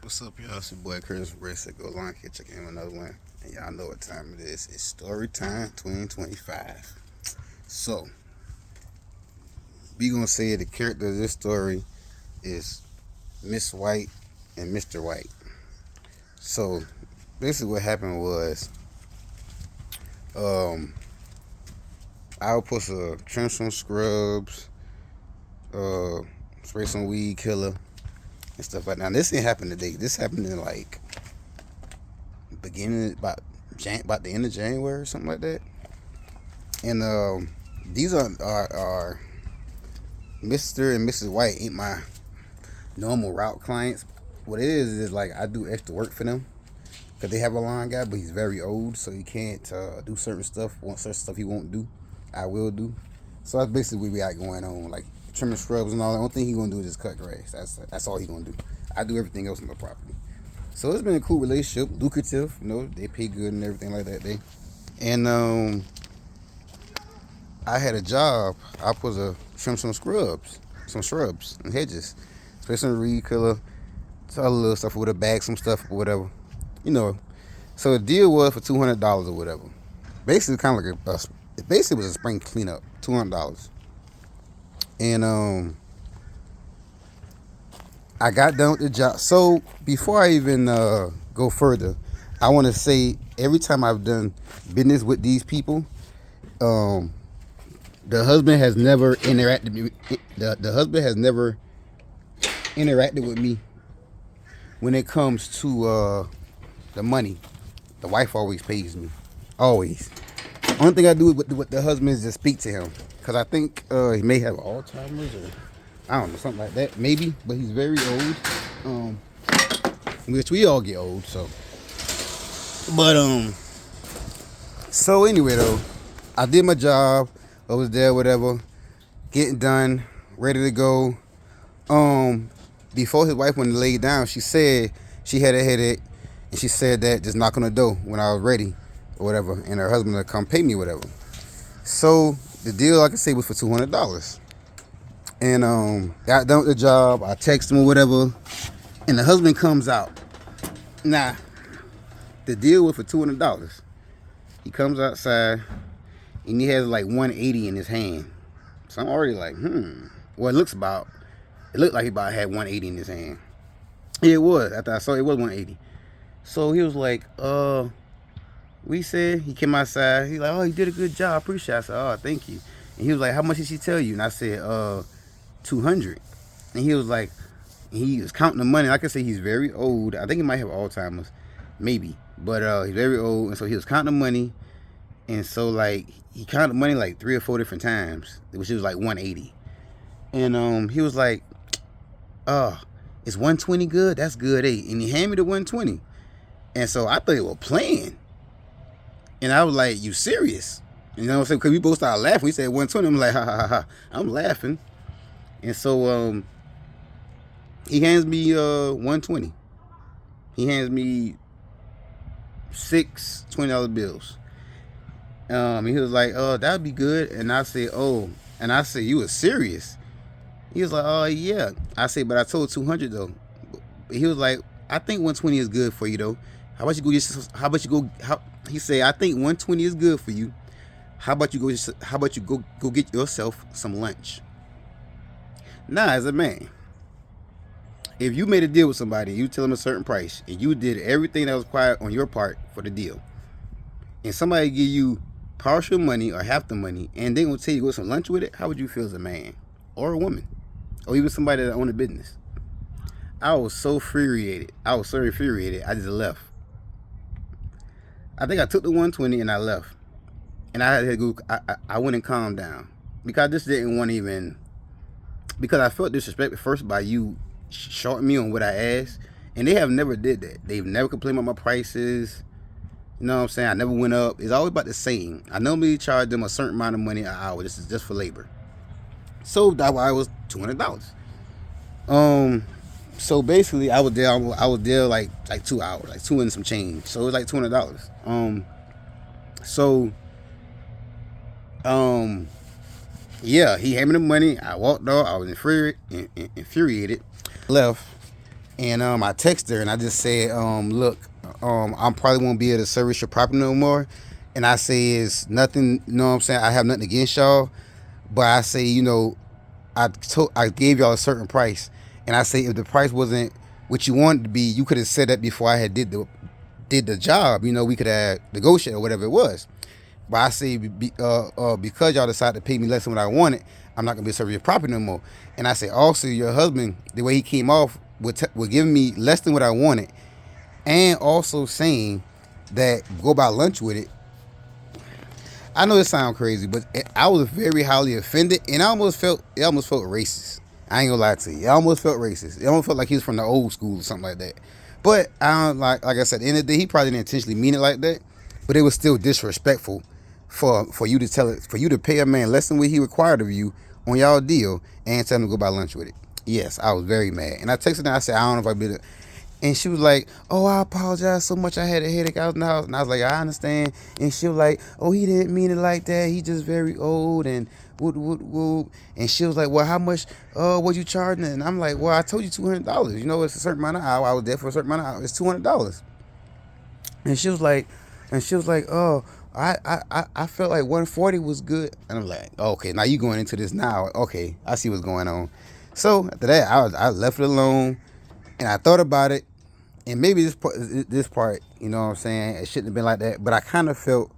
What's up, y'all? It's your boy Curtis Brissett. Go along here, check in another one. And y'all know what time it is. It's story time 2025. So, we gonna say the character of this story is Miss White and Mr. White. So, basically what happened was, um, I was supposed to trim some scrubs, spray some weed killer and stuff like that. Now, this didn't happen today. This happened in like beginning about the end of January or something like that. And these are Mr. and Mrs. White ain't my normal route clients. What it is like I do extra work for them because they have a line guy, but he's very old, so he can't do certain stuff. Certain stuff he won't do, I will do. So that's basically what we got going on, like trimming scrubs and all. The only thing he gonna do is just cut grass. That's all he gonna do. I do everything else on the property. So it's been a cool relationship, lucrative. You know, they pay good and everything like that. And I had a job. I was to trim some shrubs and hedges, spray some reed killer, some other little stuff with a bag, some stuff or whatever, you know. So the deal was for $200 or whatever. Basically, kind of like it basically was a spring cleanup, $200. And I got done with the job. So before I even go further, I want to say every time I've done business with these people, the husband has never interacted. The husband has never interacted with me when it comes to the money. The wife always pays me, always. Only thing I do with the husband is just speak to him, because I think he may have Alzheimer's or I don't know, something like that, maybe. But he's very old, which we all get old. But so anyway though, I did my job. I was there, whatever, getting done, ready to go. Before his wife went to lay down, she said she had a headache, and she said that just knock on the door when I was ready, or whatever, and her husband would come pay me, whatever. So the deal, like I say, was for $200. And got done with the job. I text him or whatever, and the husband comes out. Nah, the deal was for $200. He comes outside, and he has like 180 in his hand. So I'm already like, Well, it looked like he about had 180 in his hand. Yeah, it was. After I saw it was 180. So he was like, we said, he came outside. He like, oh, you did a good job. I appreciate it. I said, oh, thank you. And he was like, how much did she tell you? And I said, 200. And he was like, he was counting the money. Like I said, he's very old. I think he might have Alzheimer's, maybe. But he's very old. And so he was counting the money. And so, like, he counted the money like 3 or 4 different times, which was like 180. And he was like, is 120 good? That's good, eh? And he handed me the 120. And so I thought they were playing. And I was like, you serious? You know what I'm saying? Because we both started laughing. We said 120. I'm like, ha, ha, ha, ha. I'm laughing. And so he hands me 120. He hands me 6 $20 bills. He was like, oh, that'd be good. And I said, oh. And I said, you were serious? He was like, oh, yeah. I said, but I told 200 though. He was like, I think 120 is good for you though. How about you go, he said, I think 120 is good for you. How about you go get yourself some lunch? Now, as a man, if you made a deal with somebody, you tell them a certain price, and you did everything that was required on your part for the deal, and somebody give you partial money or half the money, and they gonna tell you to go some lunch with it, how would you feel as a man or a woman, or even somebody that owned a business? I was so infuriated. I just left. I think I took the 120 and I left, and I had to go. I went and calmed down because I just didn't want to even, because I felt disrespected first by you shorting me on what I asked, and they have never did that. They've never complained about my prices. You know what I'm saying? I never went up. It's always about the same. I normally charge them a certain amount of money an hour. This is just for labor. So that's why it was $200. So basically I was there like 2 hours, like 2 and some change. So it was like $200. Yeah, he handed me the money. I walked off. I was infuriated. Left. And I texted her and I just said, look, I probably won't be able to service your property no more. And I say it's nothing, you know what I'm saying? I have nothing against y'all, but I say, I gave y'all a certain price, and I say if the price wasn't what you wanted to be, you could have said that before I had did the job. We could have negotiated or whatever it was. But I say because y'all decided to pay me less than what I wanted, I'm not gonna be serving your property no more. And I say also your husband, the way he came off with giving me less than what I wanted, and also saying that go buy lunch with it. I know it sounds crazy, but I was very highly offended, and it almost felt racist. I ain't gonna lie to you, it almost felt racist. It almost felt like he was from the old school or something like that. But I don't like I said, at the end of the day, he probably didn't intentionally mean it like that. But it was still disrespectful for you to for you to pay a man less than what he required of you on y'all deal and tell him to go buy lunch with it. Yes, I was very mad, and I texted her. I said, I don't know if I did it. And she was like, "Oh, I apologize so much. I had a headache. I was in the house." And I was like, "I understand." And she was like, "Oh, he didn't mean it like that. He just very old and whoop whoop whoop." And she was like, "Well, how much? Was you charging?" And I'm like, "Well, I told you $200. It's a certain amount of hour. I was there for a certain amount of hours. It's $200." And she was like, "Oh, I felt like 140 was good." And I'm like, "Okay, now you going into this now? Okay, I see what's going on." So after that, I left it alone, and I thought about it. And maybe this part, you know what I'm saying, it shouldn't have been like that. But I kind of felt,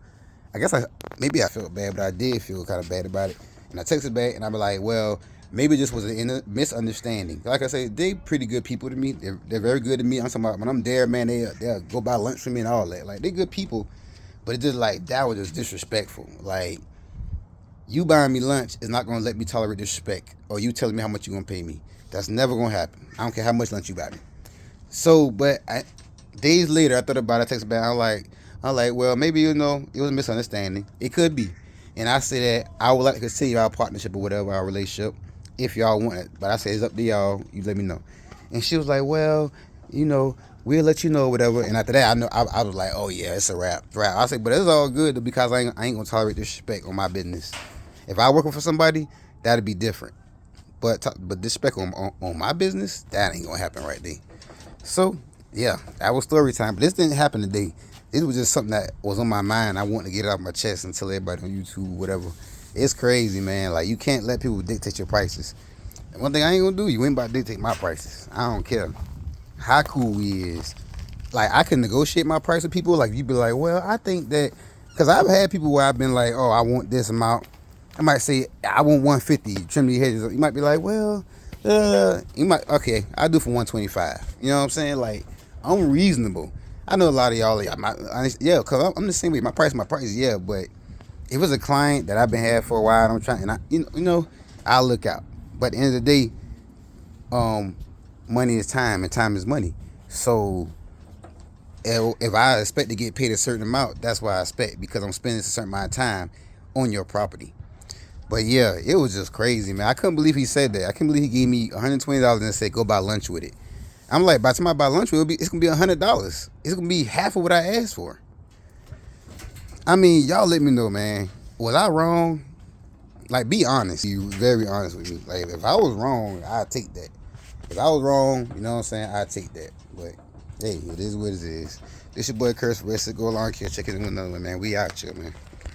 I guess maybe I felt bad, but I did feel kind of bad about it. And I texted back, and I be like, well, maybe this was a misunderstanding. Like I said, they pretty good people to me. They're very good to me. I'm talking about when I'm there, man, they'll go buy lunch for me and all that. Like, they good people. But it just like, that was just disrespectful. Like, you buying me lunch is not going to let me tolerate disrespect. Or you telling me how much you going to pay me. That's never going to happen. I don't care how much lunch you buy me. So, but days later, I thought about it. I texted back. I'm like, well, maybe it was a misunderstanding. It could be, and I said that I would like to continue our partnership or whatever, our relationship, if y'all want it. But I said it's up to y'all. You let me know. And she was like, well, we'll let you know whatever. And after that, I was like, oh yeah, it's a wrap. I said, but it's all good because I ain't gonna tolerate disrespect on my business. If I working for somebody, that'd be different. But disrespect on my business, that ain't gonna happen right there. So, yeah, that was story time. But this didn't happen today. It was just something that was on my mind. I wanted to get it off my chest and tell everybody on YouTube, whatever. It's crazy, man. Like, you can't let people dictate your prices. And one thing I ain't gonna do, you ain't about to dictate my prices. I don't care how cool we is. Like, I can negotiate my price with people. Like, you be like, well, I think that, because I've had people where I've been like, oh, I want this amount. I might say, I want 150. Trim your hedges. You might be like, well, you might, okay, I'll do for 125. You know what I'm saying? Like, I'm reasonable. I know a lot of y'all, yeah, because I'm the same way. My price, yeah, but if it's a client that I've been had for a while, I'm trying, and I'll look out. But at the end of the day, money is time, and time is money. So if I expect to get paid a certain amount, that's what I expect, because I'm spending a certain amount of time on your property. But yeah, it was just crazy, man. I couldn't believe he said that. I couldn't believe he gave me $120 and said, go buy lunch with it. I'm like, by the time I buy lunch with it, it's going to be $100. It's going to be half of what I asked for. I mean, y'all let me know, man. Was I wrong? Like, be honest. You very honest with me. Like, if I was wrong, I'd take that. If I was wrong, you know what I'm saying, I'd take that. But, hey, it is what it is. This your boy, Curse. Rest of go along here. Check it in with another one, man. We out here, man.